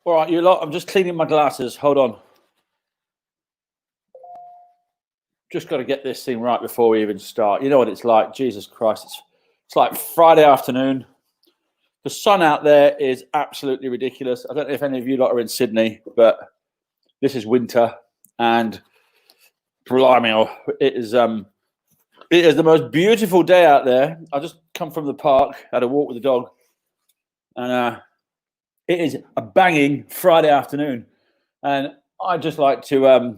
All right, you lot, I'm just cleaning my glasses. Hold on. Just got to get this thing right before we even start. You know what it's like. Jesus Christ. It's like Friday afternoon. The sun out there is absolutely ridiculous. I don't know if any of you lot are in Sydney, but this is winter. And blimey, it is the most beautiful day out there. I just come from the park, had a walk with the dog. And it is a banging Friday afternoon. And I'd just like to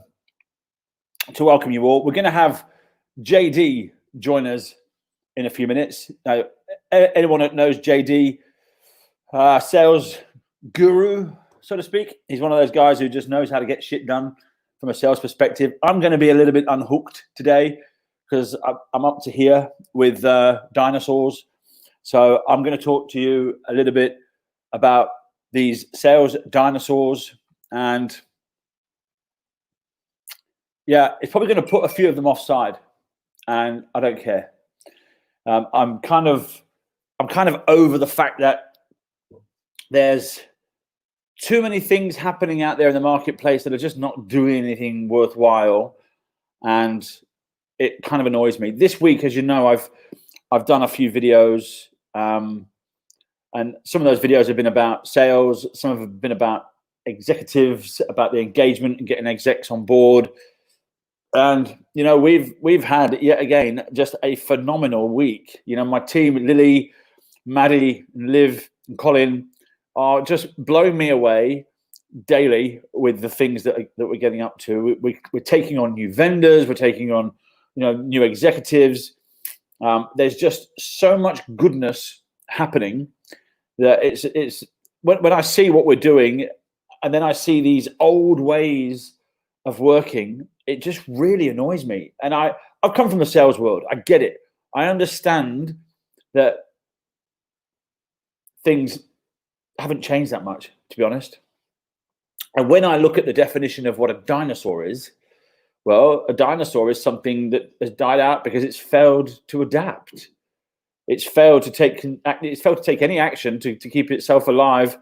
welcome you all. We're going to have JD join us in a few minutes. Now, anyone that knows JD, sales guru, so to speak, he's one of those guys who just knows how to get shit done from a sales perspective. I'm going to be a little bit unhooked today because I'm up to here with dinosaurs. So I'm going to talk to you a little bit about these sales dinosaurs, and yeah, it's probably going to put a few of them offside, and I don't care. I'm kind of over the fact that there's too many things happening out there in the marketplace that are just not doing anything worthwhile, and it kind of annoys me. This week, as you know, I've done a few videos, and some of those videos have been about sales. Some of them have been about executives, about the engagement and getting execs on board. And you know, we've had yet again just a phenomenal week. You know, my team, Lily, Maddie, Liv, and Colin, are just blowing me away daily with the things that we're getting up to. We're taking on new vendors. We're taking on, you know, new executives. There's just so much goodness happening that it's when I see what we're doing, and then I see these old ways of working, it just really annoys me. And I've come from the sales world. I get it. I understand that things haven't changed that much, to be honest. And when I look at the definition of what a dinosaur is, well, a dinosaur is something that has died out because it's failed to adapt. It's failed to take any action to keep itself alive,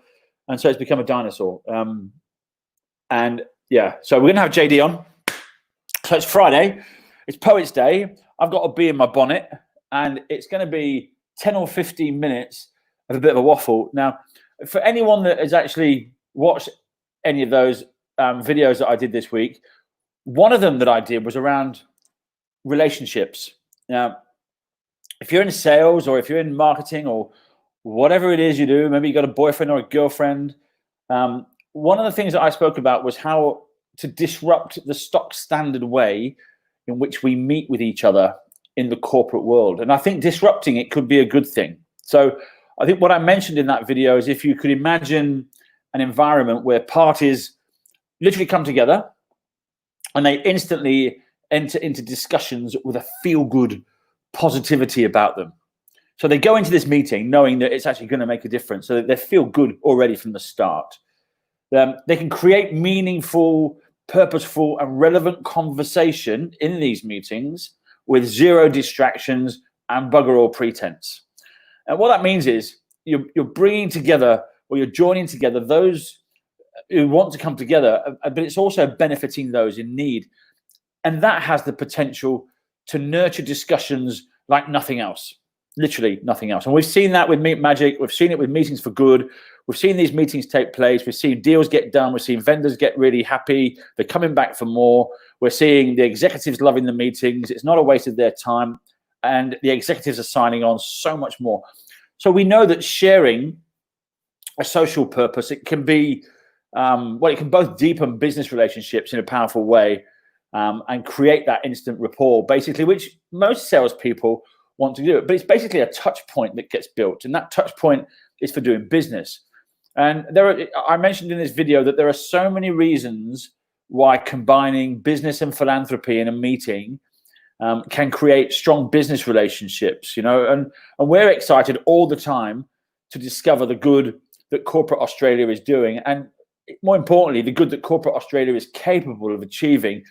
and so it's become a dinosaur. And yeah, so we're gonna have JD on. So it's Friday, it's Poets Day. I've got a bee in my bonnet, and it's going to be 10 or 15 minutes of a bit of a waffle. Now, for anyone that has actually watched any of those videos that I did this week, one of them that I did was around relationships. Now, if you're in sales or if you're in marketing or whatever it is you do, maybe you got a boyfriend or a girlfriend, one of the things that I spoke about was how to disrupt the stock standard way in which we meet with each other in the corporate world. And I think disrupting it could be a good thing. So I think what I mentioned in that video is if you could imagine an environment where parties literally come together and they instantly enter into discussions with a feel-good positivity about them. So they go into this meeting knowing that it's actually going to make a difference, so that they feel good already from the start. They can create meaningful, purposeful and relevant conversation in these meetings with zero distractions and bugger all pretense. And what that means is you're bringing together, or you're joining together those who want to come together, but it's also benefiting those in need. And that has the potential to nurture discussions like nothing else, literally nothing else. And we've seen that with Meet Magic. We've seen it with Meetings for Good. We've seen these meetings take place. We've seen deals get done. We've seen vendors get really happy. They're coming back for more. We're seeing the executives loving the meetings. It's not a waste of their time. And the executives are signing on so much more. So we know that sharing a social purpose, it can be, it can both deepen business relationships in a powerful way, and create that instant rapport, basically, which most salespeople want to do. But it's basically a touch point that gets built, and that touch point is for doing business. And I mentioned in this video that there are so many reasons why combining business and philanthropy in a meeting can create strong business relationships, and we're excited all the time to discover the good that corporate Australia is doing, and more importantly, the good that corporate Australia is capable of achieving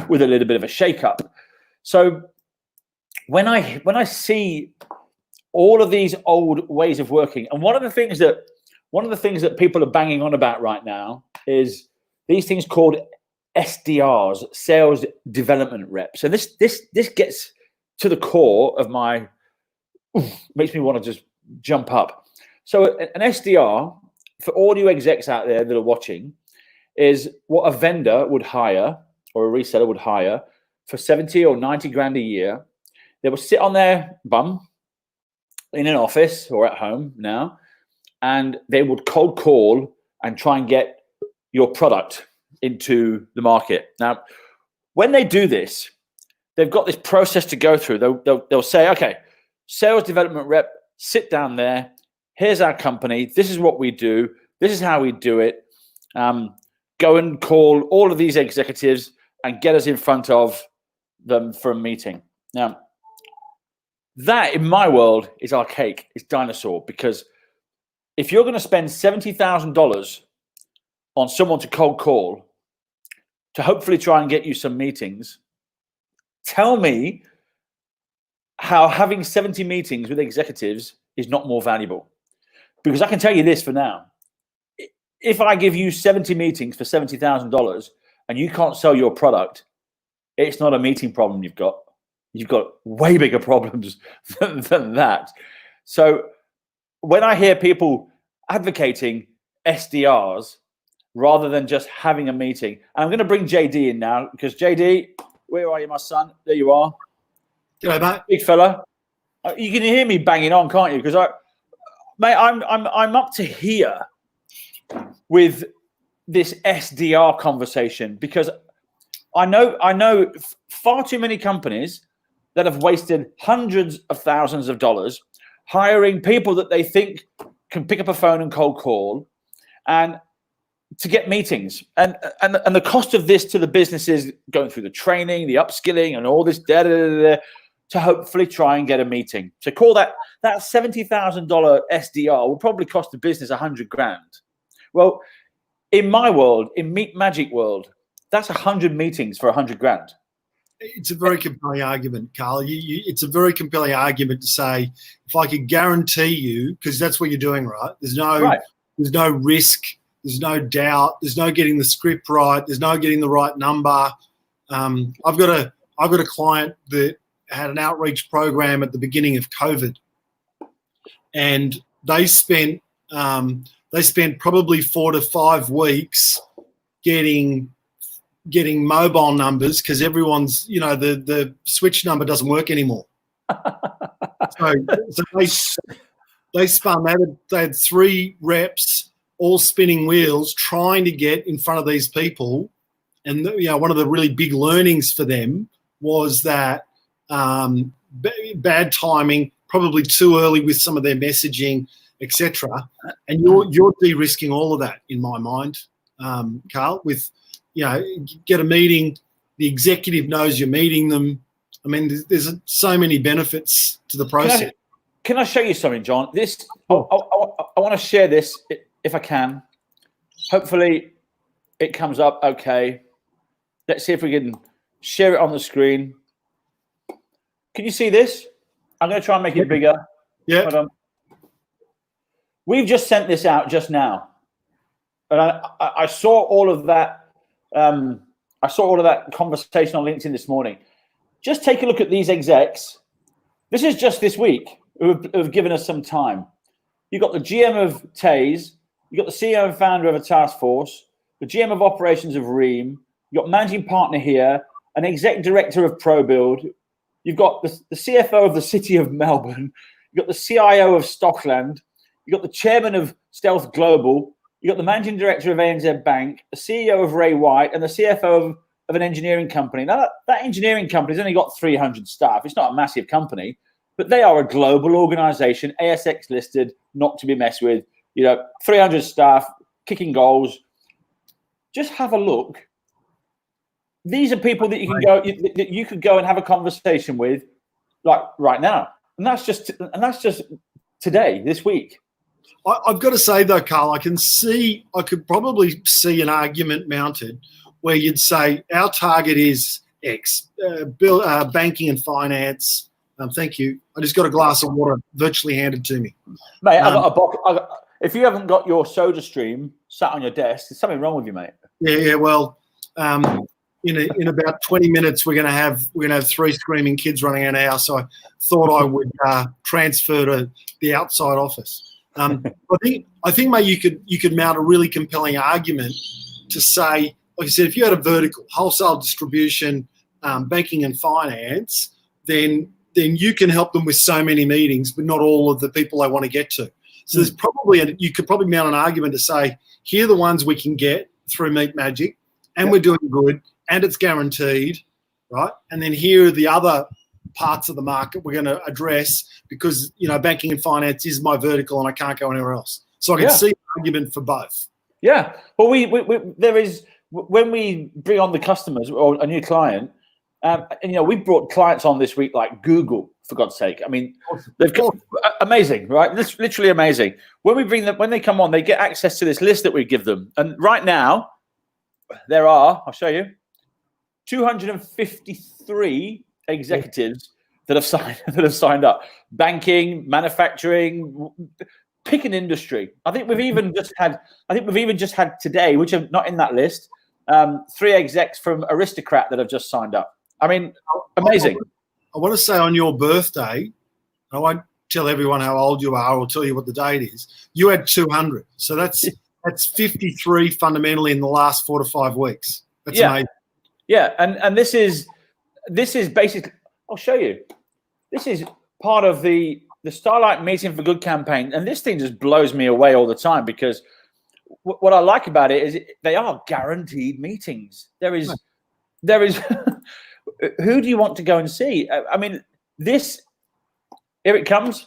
with a little bit of a shake-up. So when I see all of these old ways of working, and one of the things that people are banging on about right now is these things called SDRs, sales development reps. And this gets to the core of makes me want to just jump up. So an SDR, for all you execs out there that are watching, is what a vendor would hire, or a reseller would hire, for 70 or 90 grand a year. They will sit on their bum in an office or at home now, and they would cold call and try and get your product into the market. Now, when they do this, they've got this process to go through. They'll say, okay, sales development rep, sit down there. Here's our company. This is what we do. This is how we do it. Go and call all of these executives and get us in front of them for a meeting. Now, that in my world is archaic. It's dinosaur, because if you're going to spend $70,000 on someone to cold call to hopefully try and get you some meetings, tell me how having 70 meetings with executives is not more valuable. Because I can tell you this for now. If I give you 70 meetings for $70,000 and you can't sell your product, it's not a meeting problem you've got. You've got way bigger problems than that. So when I hear people advocating SDRs rather than just having a meeting, and I'm going to bring JD in now, because JD, where are you, my son? There you are. G'day, mate. Big fella. You can hear me banging on, can't you? Because I'm up to here with this SDR conversation, because I know far too many companies that have wasted hundreds of thousands of dollars hiring people that they think can pick up a phone and cold call and to get meetings. And the cost of this to the businesses, going through the training, the upskilling, and all this to hopefully try and get a meeting. So call that $70,000 SDR will probably cost the business 100 grand. Well, in my world, in Meet Magic world, that's 100 meetings for 100 grand. It's a very compelling argument, Carl. It's a very compelling argument to say, if I could guarantee you, because that's what you're doing, right? There's no risk, there's no doubt, there's no getting the script right, there's no getting the right number. I've got a client that had an outreach program at the beginning of COVID, and they spent probably 4 to 5 weeks getting mobile numbers, because everyone's, the switch number doesn't work anymore. so they spun. They had 3 reps all spinning wheels trying to get in front of these people, and one of the really big learnings for them was that bad timing, probably too early with some of their messaging, etc. And you're de-risking all of that in my mind, Carl, with get a meeting, the executive knows you're meeting them. I mean, there's so many benefits to the process. Can I show you something, John? I want to share this if I can. Hopefully it comes up okay. Let's see if we can share it on the screen. Can you see this? I'm going to try and make it bigger. Yeah. Hold on. We've just sent this out just now, and I saw all of that. I saw all of that conversation on LinkedIn this morning. Just take a look at these execs. This is just this week who have given us some time. You've got the GM of Taze, you've got the CEO and founder of a task force, the GM of operations of Ream, you've got managing partner here, an exec director of ProBuild, you've got the CFO of the City of Melbourne, you've got the CIO of Stockland, you've got the chairman of Stealth Global, you've got the managing director of ANZ Bank, the CEO of Ray White, and the CFO of an engineering company. Now, that engineering company's only got 300 staff. It's not a massive company, but they are a global organization, ASX listed, not to be messed with. 300 staff, kicking goals. Just have a look. These are people that you could go and have a conversation with, like right now, and that's just today, this week. I've got to say though, Carl, I could probably see an argument mounted where you'd say our target is X, banking and finance. Thank you. I just got a glass of water virtually handed to me. Mate, I've got a box. If you haven't got your soda stream sat on your desk, there's something wrong with you, mate. Yeah. Well, in about 20 minutes, we're gonna have 3 screaming kids running in our house. So I thought I would transfer to the outside office. I think, mate, you could mount a really compelling argument to say, like I said, if you had a vertical, wholesale distribution, banking and finance, then you can help them with so many meetings, but not all of the people they want to get to. So there's you could probably mount an argument to say, here are the ones we can get through Meet Magic, and we're doing good, and it's guaranteed, right? And then here are the other parts of the market we're going to address because, banking and finance is my vertical and I can't go anywhere else. So I can see an argument for both. Yeah. Well, there is, when we bring on the customers or a new client, and we brought clients on this week like Google, for God's sake. I mean, they've got amazing, right? This literally amazing. When they come on, they get access to this list that we give them. And right now, there are, I'll show you, 253 executives that have signed up. Banking, manufacturing, pick an industry. I think we've even just had today, which are not in that list, 3 execs from Aristocrat that have just signed up. I mean, amazing. I want to say on your birthday, I won't tell everyone how old you are or tell you what the date is. You had 200. So that's 53 fundamentally in the last 4 to 5 weeks. That's amazing. Yeah, and this is basically, I'll show you. This is part of the Starlight Meeting for Good campaign, and this thing just blows me away all the time because what I like about it is they are guaranteed meetings. There is who do you want to go and see? I mean, here it comes.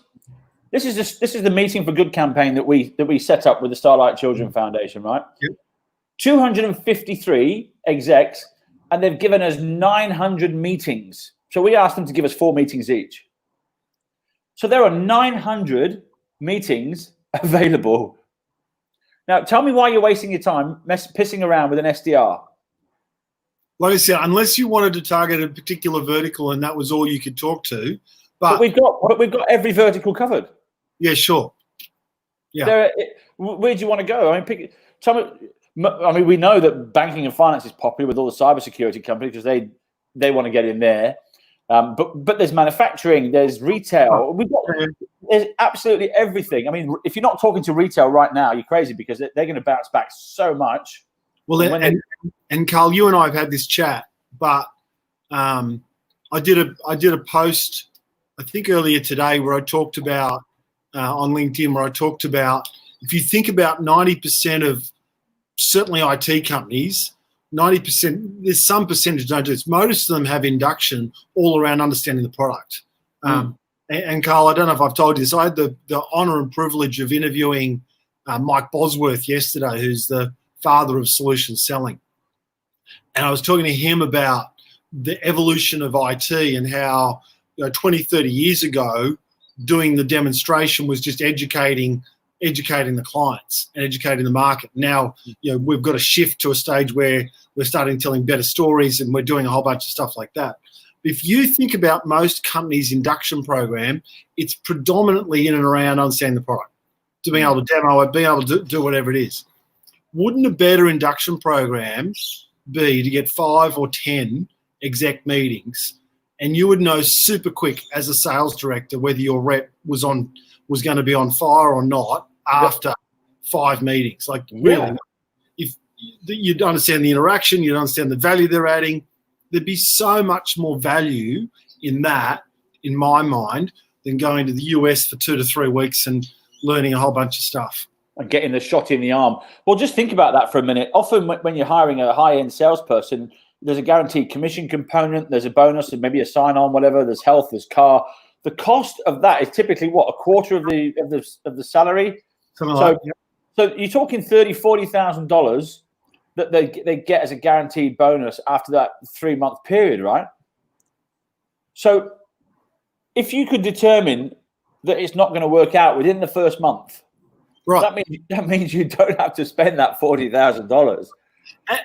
This is the Meeting for Good campaign that we set up with the Starlight Children Foundation, right? Yep. 253 execs, and they've given us 900 meetings. So we asked them to give us 4 meetings each. So there are 900 meetings available. Now, tell me why you're wasting your time pissing around with an SDR. Like I said, unless you wanted to target a particular vertical and that was all you could talk to, but we've got every vertical covered. Yeah, sure. Yeah. Where do you want to go? I mean, we know that banking and finance is popular with all the cybersecurity companies because they want to get in there. But there's manufacturing, there's retail. There's absolutely everything. I mean, if you're not talking to retail right now, you're crazy because they're going to bounce back so much. Well, and Carl, you and I have had this chat, but I did a post I think earlier today where I talked about on LinkedIn where I talked about if you think about 90% of certainly IT companies. 90%, there's some percentage don't do this. Most of them have induction all around understanding the product. And Carl, I don't know if I've told you this. I had the honour and privilege of interviewing Mike Bosworth yesterday, who's the father of solution selling. And I was talking to him about the evolution of IT and how 20, 30 years ago, doing the demonstration was just educating educating the clients and educating the market. Now, we've got to shift to a stage where we're starting telling better stories and we're doing a whole bunch of stuff like that. If you think about most companies' induction program, it's predominantly in and around understanding the product, to being able to demo it, being able to do whatever it is. Wouldn't a better induction program be to get 5 or 10 exec meetings, and you would know super quick as a sales director whether your rep was going to be on fire or not after 5 meetings? Like, really, if you'd understand the interaction, you'd understand the value they're adding, there'd be so much more value in that, in my mind, than going to the US for 2 to 3 weeks and learning a whole bunch of stuff. And getting the shot in the arm. Well, just think about that for a minute. Often when you're hiring a high-end salesperson, there's a guaranteed commission component, there's a bonus, and maybe a sign-on, whatever, there's health, there's car. The cost of that is typically, what, a quarter of the salary? So you're talking $30,000, $40,000 that they get as a guaranteed bonus after that 3-month period, right? So if you could determine that it's not going to work out within the first month, right, that means you don't have to spend that $40,000.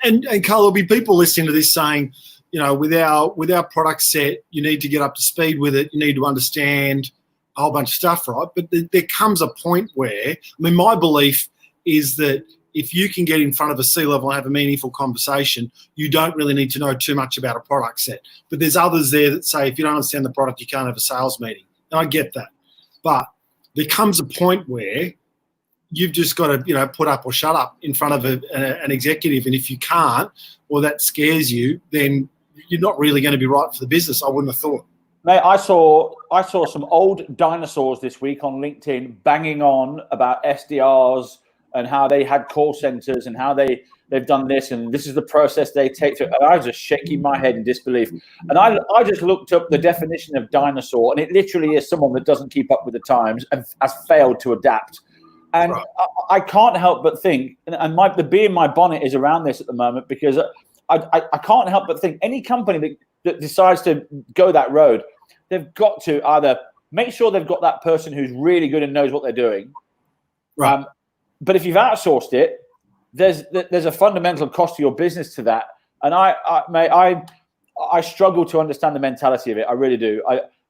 And Carl, there'll be people listening to this saying, with our product set, you need to get up to speed with it. You need to understand a whole bunch of stuff, right? But there comes a point where, my belief is that if you can get in front of a C-level and have a meaningful conversation, you don't really need to know too much about a product set. But there's others there that say, if you don't understand the product, you can't have a sales meeting. And I get that. But there comes a point where you've just got to, put up or shut up in front of an executive. And if you can't, or that scares you, then you're not really going to be right for the business, I wouldn't have thought. Mate, I saw some old dinosaurs this week on LinkedIn banging on about SDRs and how they had call centers and how they've done this and this is the process they take through. And I was just shaking my head in disbelief. And I just looked up the definition of dinosaur, and it literally is someone that doesn't keep up with the times and has failed to adapt. And right. I can't help but think, and the bee in my bonnet is around this at the moment, because I can't help but think any company that decides to go that road, they've got to either make sure they've got that person who's really good and knows what they're doing. Right. But if you've outsourced it, there's a fundamental cost to your business to that. And I struggle to understand the mentality of it. I really do.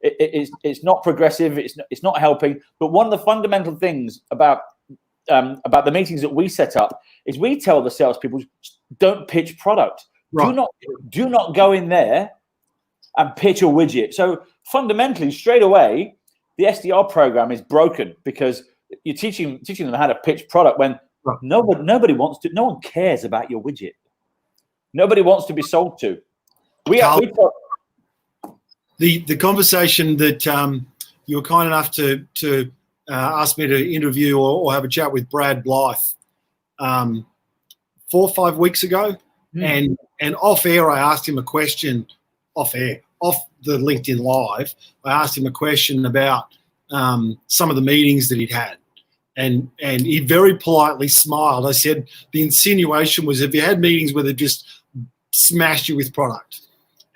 It's not progressive. It's not helping. But one of the fundamental things about the meetings that we set up is we tell the salespeople, don't pitch product. Right. Do not go in there and pitch a widget. So fundamentally, straight away, the SDR program is broken because you're teaching them how to pitch product when right. nobody wants to. No one cares about your widget. Nobody wants to be sold to. The conversation that you were kind enough to ask me to interview or have a chat with Brad Blythe 4 or 5 weeks ago, and off air I asked him a question. Off the LinkedIn Live, I asked him a question about some of the meetings that he'd had. And he very politely smiled. I said, the insinuation was, if you had meetings where they just smashed you with product.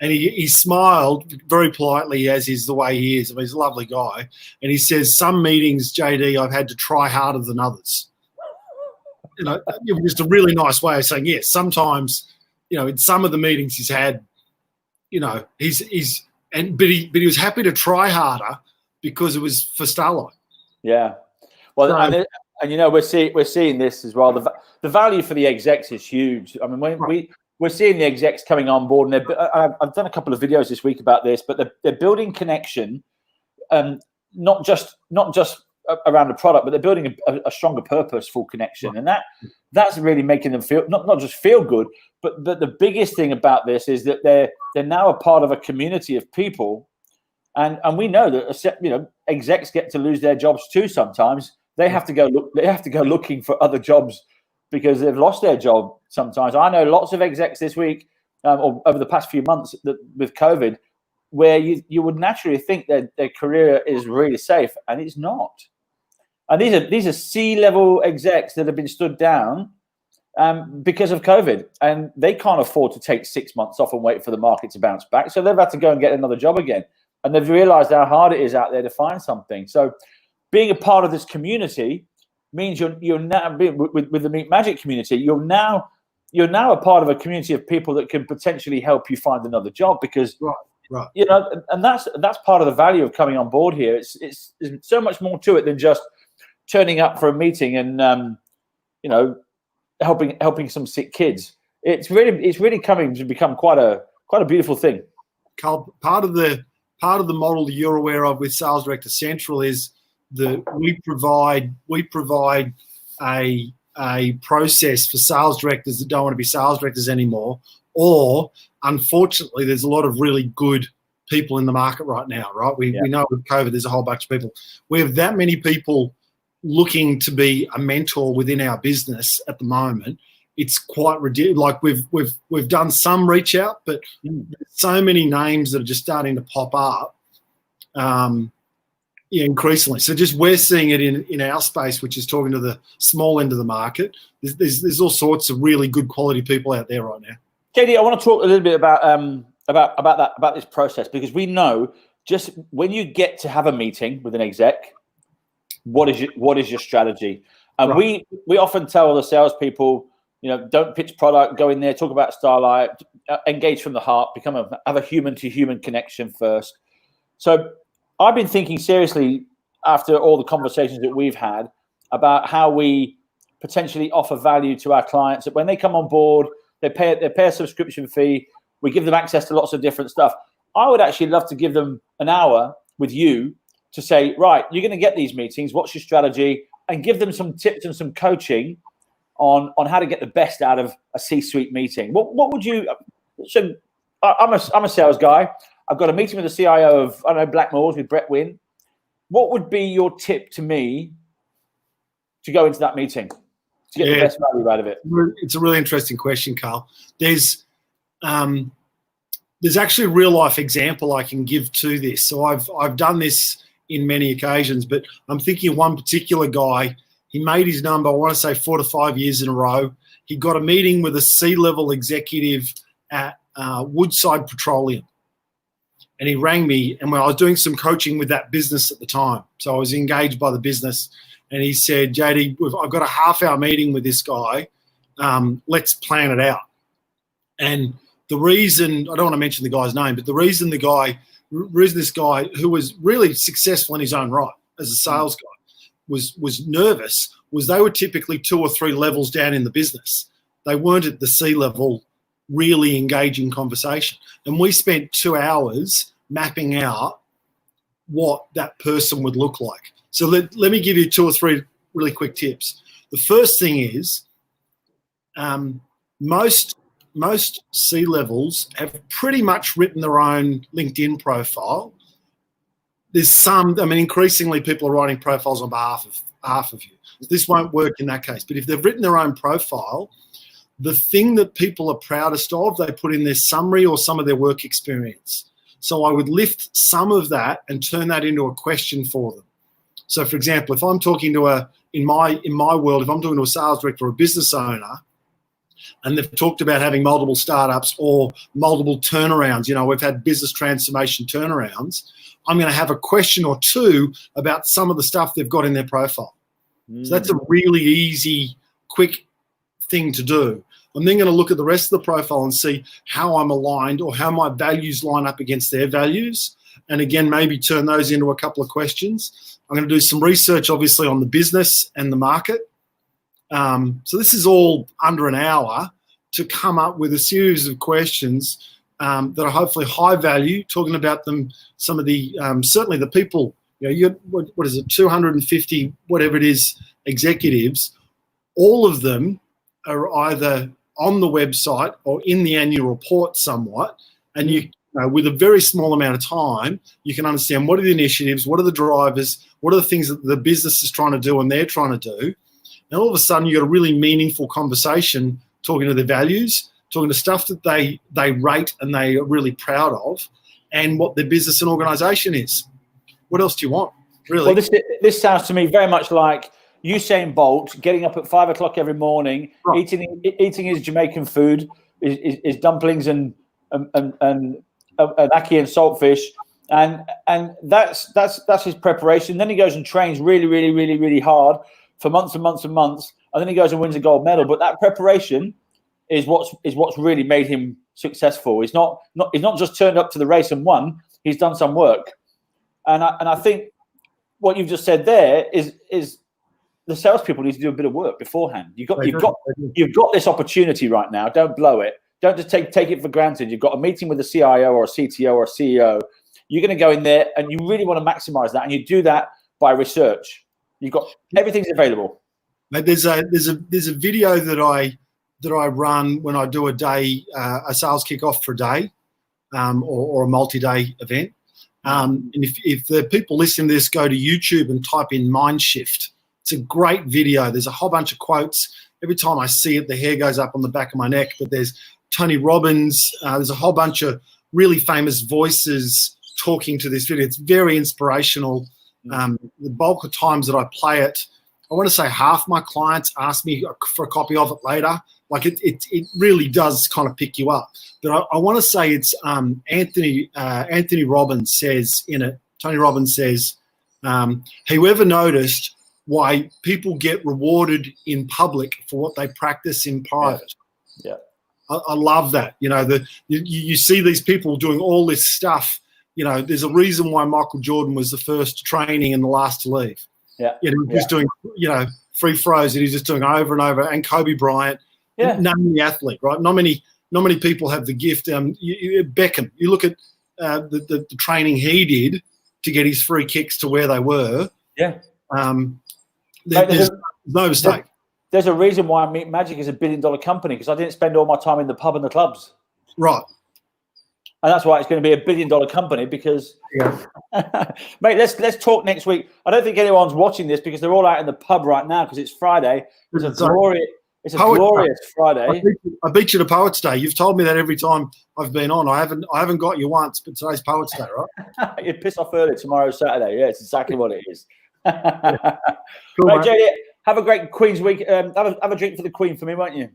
And he smiled very politely, as is the way he is. I mean, he's a lovely guy. And he says, some meetings, JD, I've had to try harder than others. It was just a really nice way of saying, yes, sometimes, in some of the meetings he's had, but he was happy to try harder because it was for Starlight. Yeah. Well, and we're seeing this as well. The value for the execs is huge. I mean, we're seeing the execs coming on board, and I've done a couple of videos this week about this, but they're building connection, not just around the product, but they're building a stronger, purposeful connection, and that's really making them feel not just feel good, but the biggest thing about this is that they're now a part of a community of people, and we know that execs get to lose their jobs too sometimes. They have to go looking for other jobs because they've lost their job sometimes. I know lots of execs this week or over the past few months that with COVID, where you would naturally think that their career is really safe, and it's not. And these are C-level execs that have been stood down because of COVID, and they can't afford to take 6 months off and wait for the market to bounce back. So they've had to go and get another job again, and they've realised how hard it is out there to find something. So being a part of this community means you're now with the Meat Magic community. You're now a part of a community of people that can potentially help you find another job, because right. You know, and that's part of the value of coming on board here. It's so much more to it than just turning up for a meeting and you know, helping some sick kids. It's really coming to become quite a beautiful thing. Carl, part of the model that you're aware of with Sales Director Central is we provide a process for sales directors that don't want to be sales directors anymore, or unfortunately there's a lot of really good people in the market right now, right? We know with COVID there's a whole bunch of people. We have that many people looking to be a mentor within our business at the moment. It's quite ridiculous. Like we've done some reach out, but so many names that are just starting to pop up increasingly. So just we're seeing it in our space, which is talking to the small end of the market. There's all sorts of really good quality people out there right now. JD, I want to talk a little bit about this process, because we know just when you get to have a meeting with an exec, what is your strategy? And we often tell the salespeople, you know, don't pitch product, go in there, talk about Starlight, engage from the heart, have a human to human connection first. So I've been thinking seriously after all the conversations that we've had about how we potentially offer value to our clients, that when they come on board, they pay a subscription fee. We give them access to lots of different stuff. I would actually love to give them an hour with you to say, right, you're going to get these meetings. What's your strategy? And give them some tips and some coaching on how to get the best out of a C-suite meeting. What would you? So I'm a sales guy. I've got a meeting with the CIO of, I don't know, Blackmores with Brett Wynn. What would be your tip to me to go into that meeting to get the best value out of it? It's a really interesting question, Carl. There's actually a real life example I can give to this. So I've done this in many occasions, but I'm thinking of one particular guy. He made his number, I want to say 4 to 5 years in a row. He got a meeting with a C-level executive at Woodside Petroleum. And he rang me, and I was doing some coaching with that business at the time. So I was engaged by the business. And he said, JD, I've got a half-hour meeting with this guy. Let's plan it out. And the reason, I don't want to mention the guy's name, but the reason this guy, who was really successful in his own right as a sales guy, was nervous, was they were typically 2 or 3 levels down in the business. They weren't at the C-level really engaging conversation. And we spent 2 hours mapping out what that person would look like. So let me give you 2 or 3 really quick tips. The first thing is most C-levels have pretty much written their own LinkedIn profile. There's some, I mean, increasingly people are writing profiles on behalf of you. This won't work in that case. But if they've written their own profile, the thing that people are proudest of, they put in their summary or some of their work experience. So I would lift some of that and turn that into a question for them. So, for example, if I'm talking to in my world, if I'm talking to a sales director or a business owner, and they've talked about having multiple startups or multiple turnarounds, you know, we've had business transformation turnarounds, I'm going to have a question or 2 about some of the stuff they've got in their profile. So that's a really easy, quick thing to do. I'm then going to look at the rest of the profile and see how I'm aligned or how my values line up against their values. And again, maybe turn those into a couple of questions. I'm going to do some research, obviously, on the business and the market. So this is all under an hour to come up with a series of questions that are hopefully high value, talking about them, some of the, certainly the people, you know, what is it, 250, whatever it is, executives, all of them are either on the website or in the annual report somewhat, and you know, with a very small amount of time, you can understand what are the initiatives, what are the drivers, what are the things that the business is trying to do and they're trying to do. And all of a sudden, you've got a really meaningful conversation talking to their values, talking to stuff that they rate and they are really proud of, and what their business and organisation is. What else do you want, really? Well, this sounds to me very much like Usain Bolt getting up at 5 o'clock every morning, eating his Jamaican food, his dumplings and ackee and saltfish, and that's his preparation. Then he goes and trains really, really, really, really hard for months and months and months, and then he goes and wins a gold medal. But that preparation is what's really made him successful. He's not just turned up to the race and won. He's done some work, and I think what you've just said there is the salespeople need to do a bit of work beforehand. You've got this opportunity right now. Don't blow it. Don't just take it for granted. You've got a meeting with a CIO or a CTO or a CEO. You're going to go in there and you really want to maximize that, and you do that by research. You've got everything's available. Mate, there's a video that I run when I do a day, a sales kickoff for a day, or a multi-day event. And if the people listening to this go to YouTube and type in mind shift, it's a great video. There's a whole bunch of quotes. Every time I see it, the hair goes up on the back of my neck. But there's Tony Robbins. There's a whole bunch of really famous voices talking to this video. It's very inspirational. The bulk of times that I play it, I want to say half my clients ask me for a copy of it later. Like it really does kind of pick you up. But I want to say it's Anthony Robbins says in it. Tony Robbins says, "Whoever noticed why people get rewarded in public for what they practice in private?" Yeah. I love that. You know, you see these people doing all this stuff. You know, there's a reason why Michael Jordan was the first to training and the last to leave. Yeah. You know, he's doing, free throws that he's just doing over and over. And Kobe Bryant, name the athlete, right? Not many people have the gift. Beckham, you look at the training he did to get his free kicks to where they were. Yeah. There's no mistake. There's a reason why Meat Magic is $1 billion company, because I didn't spend all my time in the pub and the clubs. Right. And that's why it's going to be $1 billion company, because, mate, let's talk next week. I don't think anyone's watching this because they're all out in the pub right now because it's Friday. It's a glorious Friday. I beat you to Poets Day. You've told me that every time I've been on. I haven't got you once, but today's Poets Day, right? You piss off early. Tomorrow's Saturday. Yeah, it's exactly what it is. Cool, right, JD, have a great Queen's week. Have a drink for the Queen for me, won't you?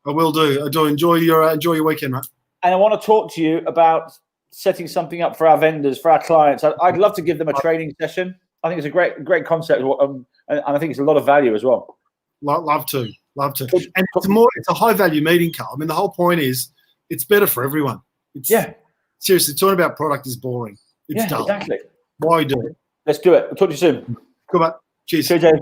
I will do. I do. Enjoy your weekend, mate. And I want to talk to you about setting something up for our vendors, for our clients. I'd love to give them a training session. I think it's a great concept, and I think it's a lot of value as well. Love to. And it's a high value meeting, Carl. I mean, the whole point is it's better for everyone. Seriously, talking about product is boring. It's dull. Exactly. Why do it? Let's do it. We'll talk to you soon. Good, mate. Cheers. Cheers, Jay.